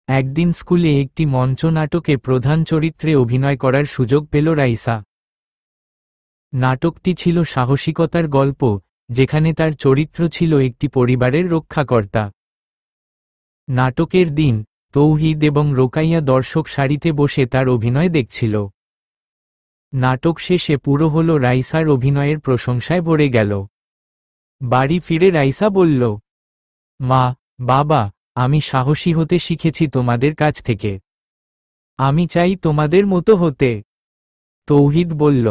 একদিন স্কুলে একটি মঞ্চ নাটকে প্রধান চরিত্রে অভিনয় করার সুযোগ পেল রাইসা। নাটকটি ছিল সাহসিকতার গল্প, যেখানে তার চরিত্র ছিল একটি পরিবারের রক্ষাকর্তা। নাটকের দিন তৌহিদ এবং রোকাইয়া দর্শক সারিতে বসে তার অভিনয় দেখছিল। নাটক শেষে পুরো হল রাইসার অভিনয়ের প্রশংসায় ভরে গেল। বাড়ি ফিরে রাইসা বলল, মা, বাবা, আমি সাহসী হতে শিখেছি তোমাদের কাছ থেকে। আমি চাই তোমাদের মতো হতে। তৌহিদ বলল,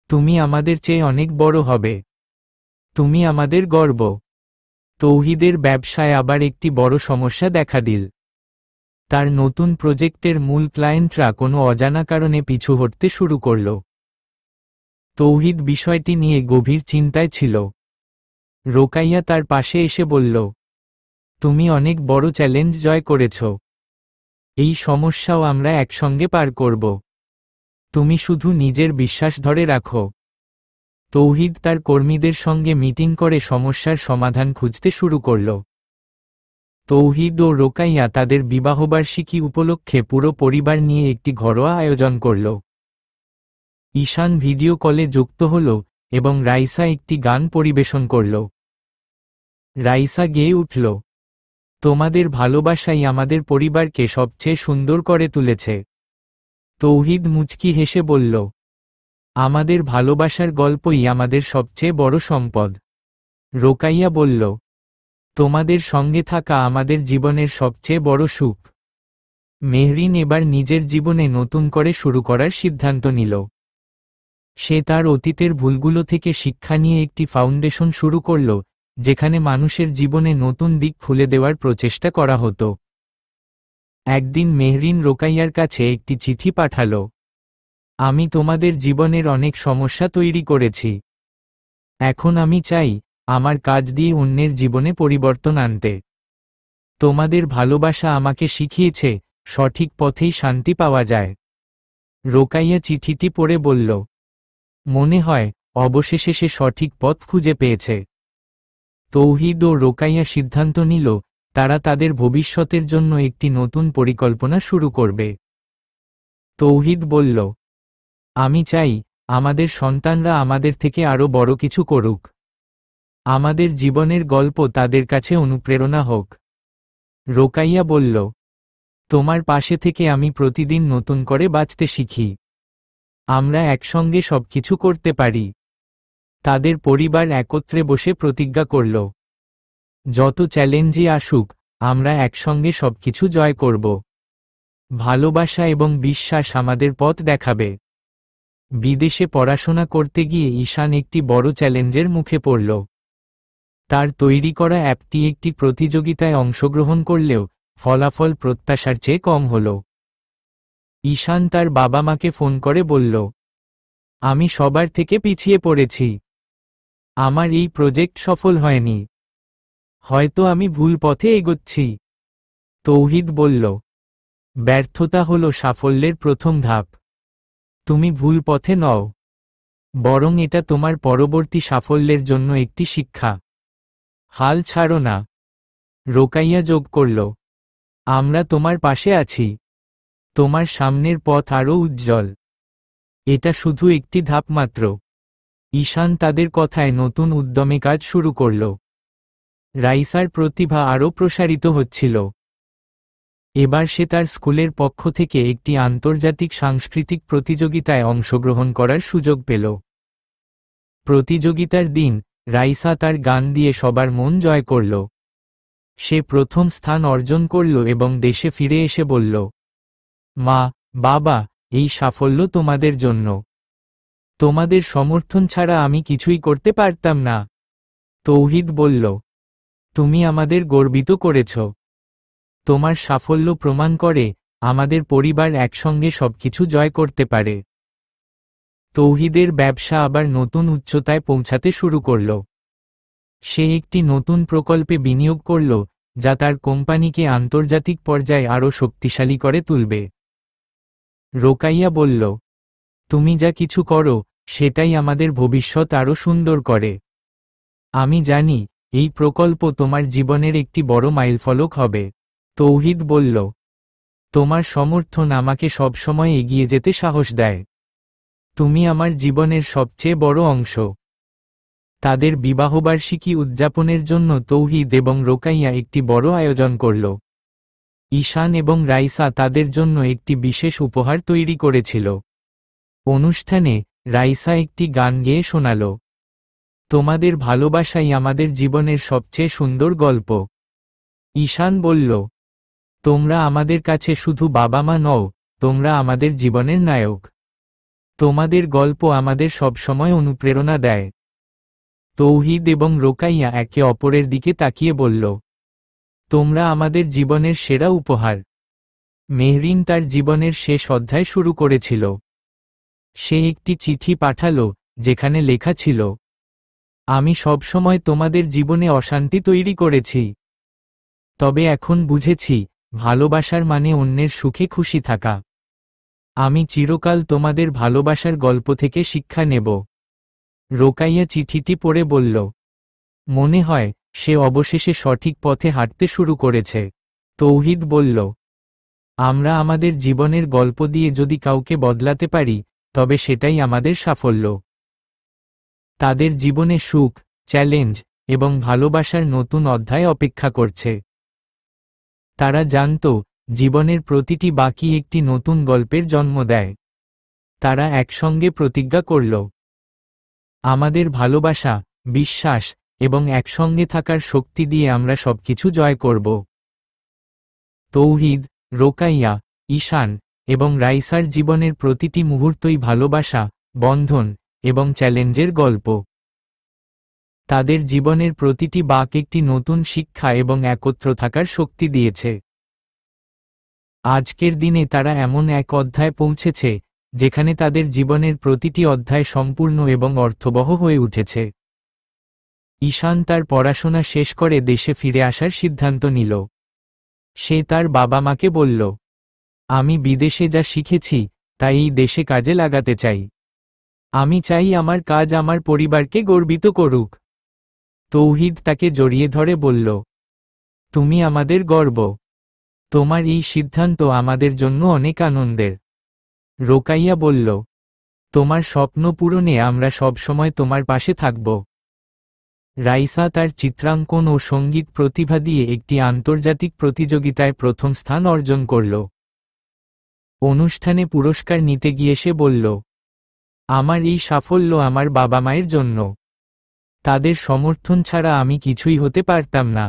তুমি আমাদের চেয়ে অনেক বড় হবে। তুমি আমাদের গর্ব। তৌহিদের ব্যবসায় আবার একটি বড় সমস্যা দেখা দিল। তার নতুন প্রজেক্টের মূল ক্লায়েন্টরা কোনো অজানা কারণে পিছু হটতে শুরু করল। তৌহিদ বিষয়টি নিয়ে গভীর চিন্তায় ছিল। রোকাইয়া তার পাশে এসে বলল, তুমি অনেক বড় চ্যালেঞ্জ জয় করেছ। এই সমস্যাও আমরা একসঙ্গে পার করব। তুমি শুধু নিজের বিশ্বাস ধরে রাখো। তৌহিদ তার কর্মীদের সঙ্গে মিটিং করে সমস্যার সমাধান খুঁজতে শুরু করল। তৌহিদ ও রোকাইয়া তাদের বিবাহবার্ষিকী উপলক্ষে পুরো পরিবার নিয়ে একটি ঘরোয়া আয়োজন করল। ঈশান ভিডিও কলে যুক্ত হল এবং রাইসা একটি গান পরিবেশন করল। রাইসা গেয়ে উঠল, তোমাদের ভালোবাসাই আমাদের পরিবারকে সবচেয়ে সুন্দর করে তুলেছে। তৌহিদ মুচকি হেসে বলল, আমাদের ভালোবাসার গল্পই আমাদের সবচেয়ে বড় সম্পদ। রোকাইয়া বলল, তোমাদের সঙ্গে থাকা আমাদের জীবনের সবচেয়ে বড় সুখ। মেহরিন এবার নিজের জীবনে নতুন করে শুরু করার সিদ্ধান্ত নিল। সে তার অতীতের ভুলগুলো থেকে শিক্ষা নিয়ে একটি ফাউন্ডেশন শুরু করল, যেখানে মানুষের জীবনে নতুন দিক খুলে দেওয়ার প্রচেষ্টা করা হতো। একদিন মেহরিন রোকাইয়ার কাছে একটি চিঠি পাঠাল, আমি তোমাদের জীবনের অনেক সমস্যা তৈরি করেছি। এখন আমি চাই আমার কাজ দিয়ে অন্যের জীবনে পরিবর্তন আনতে। তোমাদের ভালোবাসা আমাকে শিখিয়েছে সঠিক পথেই শান্তি পাওয়া যায়। রোকাইয়া চিঠিটি পড়ে বলল, মনে হয় অবশেষে সে সঠিক পথ খুঁজে পেয়েছে। তৌহিদ ও রোকাইয়া সিদ্ধান্ত নিল তারা তাদের ভবিষ্যতের জন্য একটি নতুন পরিকল্পনা শুরু করবে। তৌহিদ বলল, আমি চাই আমাদের সন্তানরা আমাদের থেকে আরও বড় কিছু করুক। আমাদের জীবনের গল্প তাদের কাছে অনুপ্রেরণা হোক। রোকাইয়া বলল, তোমার পাশে থেকে আমি প্রতিদিন নতুন করে বাঁচতে শিখি। আমরা একসঙ্গে সবকিছু করতে পারি। তাদের পরিবার একত্রে বসে প্রতিজ্ঞা করল, যত চ্যালেঞ্জই আসুক আমরা একসঙ্গে সবকিছু জয় করব। ভালোবাসা এবং বিশ্বাস আমাদের পথ দেখাবে। বিদেশে পড়াশোনা করতে গিয়ে ঈশান একটি বড় চ্যালেঞ্জের মুখে পড়ল। তার তৈরি করা অ্যাপটি একটি প্রতিযোগিতায় অংশগ্রহণ করলেও ফলাফল প্রত্যাশার চেয়ে কম হল। ঈশান তার বাবা মাকে ফোন করে বলল, আমি সবার থেকে পিছিয়ে পড়েছি। আমার এই প্রজেক্ট সফল হয়নি। হয়তো আমি ভুল পথে এগোচ্ছি। তৌহিদ বলল, ব্যর্থতা হলো সাফল্যের প্রথম ধাপ। তুমি ভুল পথে নও, বরং এটা তোমার পরবর্তী সাফল্যের জন্য একটি শিক্ষা। হাল ছাড়ো না। রোকাইয়া যোগ করল, আমরা তোমার পাশে আছি। তোমার সামনের পথ আরও উজ্জ্বল। এটা শুধু একটি ধাপ মাত্র। ঈশান তাদের কথায় নতুন উদ্যমে কাজ শুরু করল। রাইসার প্রতিভা আরও প্রসারিত হচ্ছিল। এবার সে তার স্কুলের পক্ষ থেকে একটি আন্তর্জাতিক সাংস্কৃতিক প্রতিযোগিতায় অংশগ্রহণ করার সুযোগ পেল। প্রতিযোগিতার দিন রাইসা তার গান দিয়ে সবার মন জয় করল। সে প্রথম স্থান অর্জন করল এবং দেশে ফিরে এসে বলল, মা, বাবা, এই সাফল্য তোমাদের জন্য। তোমাদের সমর্থন ছাড়া আমি কিছুই করতে পারতাম না। তৌহিদ বলল, তুমি আমাদের গর্বিত করেছ। তোমার সাফল্য প্রমাণ করে আমাদের পরিবার একসঙ্গে সবকিছু জয় করতে পারে। তৌহিদের ব্যবসা আবার নতুন উচ্চতায় পৌঁছাতে শুরু করল। সে একটি নতুন প্রকল্পে বিনিয়োগ করল, যা তার কোম্পানিকে আন্তর্জাতিক পর্যায়ে আরও শক্তিশালী করে তুলবে। রোকাইয়া বলল, তুমি যা কিছু করো সেটাই আমাদের ভবিষ্যৎ আরও সুন্দর করে। আমি জানি এই প্রকল্প তোমার জীবনের একটি বড় মাইলফলক হবে। তৌহিদ বলল, তোমার সমর্থন আমাকে সবসময় এগিয়ে যেতে সাহস দেয়। তুমি আমার জীবনের সবচেয়ে বড় অংশ। তাদের বিবাহবার্ষিকী উদযাপনের জন্য তৌহিদ এবং রোকাইয়া একটি বড় আয়োজন করল। ঈশান এবং রাইসা তাদের জন্য একটি বিশেষ উপহার তৈরি করেছিল। অনুষ্ঠানে রাইসা একটি গান গেয়ে শোনাল, তোমাদের ভালোবাসাই আমাদের জীবনের সবচেয়ে সুন্দর গল্প। ঈশান বলল, তোমরা আমাদের কাছে শুধু বাবা মা নও, তোমরা আমাদের জীবনের নায়ক। তোমাদের গল্প আমাদের সবসময় অনুপ্রেরণা দেয়। তৌহিদ এবং রোকাইয়া একে অপরের দিকে তাকিয়ে বলল, তোমরা আমাদের জীবনের সেরা উপহার। মেহরিন তার জীবনের শেষ অধ্যায় শুরু করেছিল। সে একটি চিঠি পাঠাল, যেখানে লেখা ছিল, আমি সবসময় তোমাদের জীবনে অশান্তি তৈরি করেছি। তবে এখন বুঝেছি, ভালোবাসার মানে অন্যের সুখে খুশি থাকা। আমি চিরকাল তোমাদের ভালোবাসার গল্প থেকে শিক্ষা নেব। রোকাইয়া চিঠিটি পড়ে বলল, মনে হয় সে অবশেষে সঠিক পথে হাঁটতে শুরু করেছে। তৌহিদ বলল, আমরা আমাদের জীবনের গল্প দিয়ে যদি কাউকে বদলাতে পারি, তবে সেটাই আমাদের সাফল্য। তাদের জীবনে সুখ, চ্যালেঞ্জ এবং ভালোবাসার নতুন অধ্যায় অপেক্ষা করছে। তারা জানত, জীবনের প্রতিটি বাঁকি একটি নতুন গল্পের জন্ম দেয়। তারা একসঙ্গে প্রতিজ্ঞা করল, আমাদের ভালোবাসা, বিশ্বাস এবং একসঙ্গে থাকার শক্তি দিয়ে আমরা সবকিছু জয় করব। তৌহিদ, রোকাইয়া, ঈশান এবং রাইসার জীবনের প্রতিটি মুহূর্তই ভালোবাসা, বন্ধন এবং চ্যালেঞ্জের গল্প। তাদের জীবনের প্রতিটি বাঁক একটি নতুন শিক্ষা এবং একত্র থাকার শক্তি দিয়েছে। আজকের দিনে তারা এমন এক অধ্যায়ে পৌঁছেছে, যেখানে তাদের জীবনের প্রতিটি অধ্যায় সম্পূর্ণ এবং অর্থবহ হয়ে উঠেছে। ঈশান তার পড়াশোনা শেষ করে দেশে ফিরে আসার সিদ্ধান্ত নিল। সে তার বাবা মাকে বলল, আমি বিদেশে যা শিখেছি তা এই দেশে কাজে লাগাতে চাই। আমি চাই আমার কাজ আমার পরিবারকে গর্বিত করুক। তৌহিদ তাকে জড়িয়ে ধরে বলল, তুমি আমাদের গর্ব। তোমার এই সিদ্ধান্ত আমাদের জন্য অনেক আনন্দের। রোকাইয়া বলল, তোমার স্বপ্ন পূরণে আমরা সবসময় তোমার পাশে থাকব। রাইসা তার চিত্রাঙ্কন ও সঙ্গীত প্রতিভা দিয়ে একটি আন্তর্জাতিক প্রতিযোগিতায় প্রথম স্থান অর্জন করল। অনুষ্ঠানে পুরস্কার নিতে গিয়ে সে বলল, আমার এই সাফল্য আমার বাবা মায়ের জন্য। তাদের সমর্থন ছাড়া আমি কিছুই হতে পারতাম না।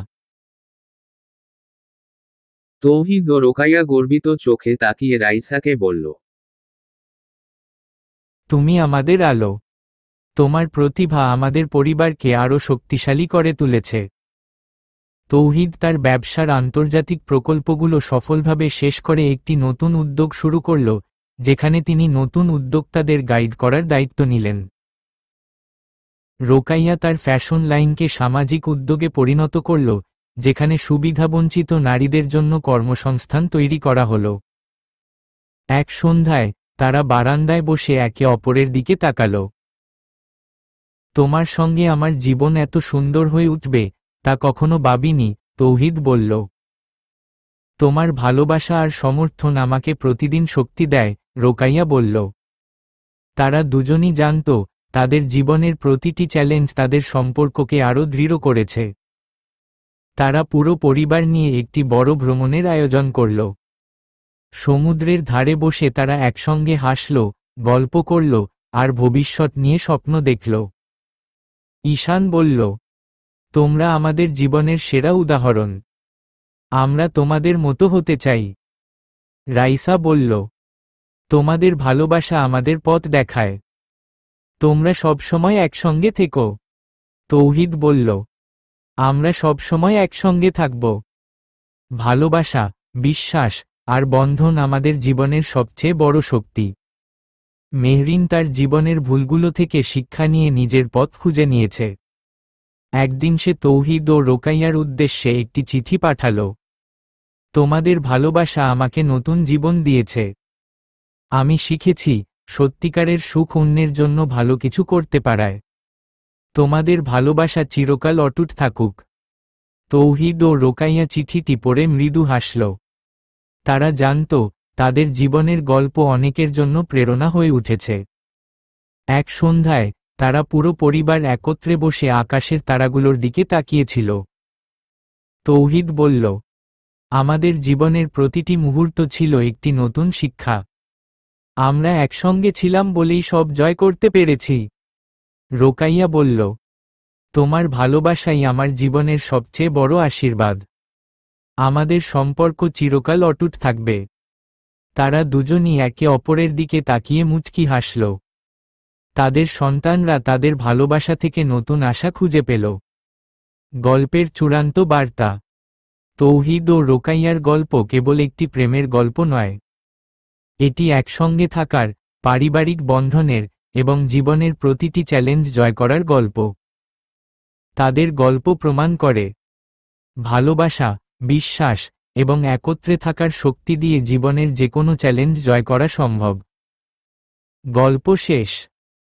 তৌহিদ ও রোকাইয়া গর্বিত চোখে তাকিয়ে রাইসাকে বলল, তুমি আমাদের আলো। তোমার প্রতিভা আমাদের পরিবারকে আরও শক্তিশালী করে তুলেছে। তৌহিদ তার ব্যবসার আন্তর্জাতিক প্রকল্পগুলো সফলভাবে শেষ করে একটি নতুন উদ্যোগ শুরু করল, যেখানে তিনি নতুন উদ্যোক্তাদের গাইড করার দায়িত্ব নিলেন। রোকাইয়া তার ফ্যাশন লাইনকে সামাজিক উদ্যোগে পরিণত করল, যেখানে সুবিধাবঞ্চিত নারীদের জন্য কর্মসংস্থান তৈরি করা হল। এক সন্ধ্যায় তারা বারান্দায় বসে একে অপরের দিকে তাকাল। তোমার সঙ্গে আমার জীবন এত সুন্দর হয়ে উঠবে তা কখনো ভাবিনি, তৌহিদ বলল। তোমার ভালোবাসা আর সমর্থন আমাকে প্রতিদিন শক্তি দেয়, রোকাইয়া বলল। তারা দুজনই জানত, তাদের জীবনের প্রতিটি চ্যালেঞ্জ তাদের সম্পর্ককে আরও দৃঢ় করেছে। তারা পুরো পরিবার নিয়ে একটি বড় ভ্রমণের আয়োজন করল। সমুদ্রের ধারে বসে তারা একসঙ্গে হাসল, গল্প করল, আর ভবিষ্যৎ নিয়ে স্বপ্ন দেখল। ঈশান বলল, তোমরা আমাদের জীবনের সেরা উদাহরণ। আমরা তোমাদের মতো হতে চাই। রাইসা বলল, তোমাদের ভালোবাসা আমাদের পথ দেখায়। তোমরা সবসময় একসঙ্গে থেকো। তৌহিদ বলল, আমরা সবসময় একসঙ্গে থাকব। ভালোবাসা, বিশ্বাস আর বন্ধন আমাদের জীবনের সবচেয়ে বড় শক্তি। মেহরিন তার জীবনের ভুলগুলো থেকে শিক্ষা নিয়ে নিজের পথ খুঁজে নিয়েছে। একদিন সে তৌহিদ ও রোকাইয়ার উদ্দেশ্যে একটি চিঠি পাঠাল। তোমাদের ভালোবাসা আমাকে নতুন জীবন দিয়েছে। আমি শিখেছি, সত্যিকারের সুখ অন্যের জন্য ভালো কিছু করতে পারায়। তোমাদের ভালোবাসা চিরকাল অটুট থাকুক। তৌহিদ ও রোকাইয়া চিঠিটি পড়ে মৃদু হাসল। তারা জানত, তাদের জীবনের গল্প অনেকের জন্য প্রেরণা হয়ে উঠেছে। এক সন্ধ্যায় তারা পুরো পরিবার একত্রে বসে আকাশের তারাগুলোর দিকে তাকিয়েছিল। তৌহিদ বলল, আমাদের জীবনের প্রতিটি মুহূর্ত ছিল একটি নতুন শিক্ষা। আমরা একসঙ্গে ছিলাম বলেই সব জয় করতে পেরেছি। রোকাইয়া বলল, তোমার ভালোবাসাই আমার জীবনের সবচেয়ে বড় আশীর্বাদ। আমাদের সম্পর্ক চিরকাল অটুট থাকবে। তারা দুজনই একে অপরের দিকে তাকিয়ে মুচকি হাসল। তাদের সন্তানরা তাদের ভালোবাসা থেকে নতুন আশা খুঁজে পেল। গল্পের চূড়ান্ত বার্তা। তৌহিদ ও রোকাইয়ার গল্প কেবল একটি প্রেমের গল্প নয়। এটি একসঙ্গে থাকার, পারিবারিক বন্ধনের এবং জীবনের প্রতিটি চ্যালেঞ্জ জয় করার গল্প। তাদের গল্প প্রমাণ করে, ভালোবাসা, বিশ্বাস এবং একত্রে থাকার শক্তি দিয়ে জীবনের যে কোনো চ্যালেঞ্জ জয় করা সম্ভব। গল্প শেষ।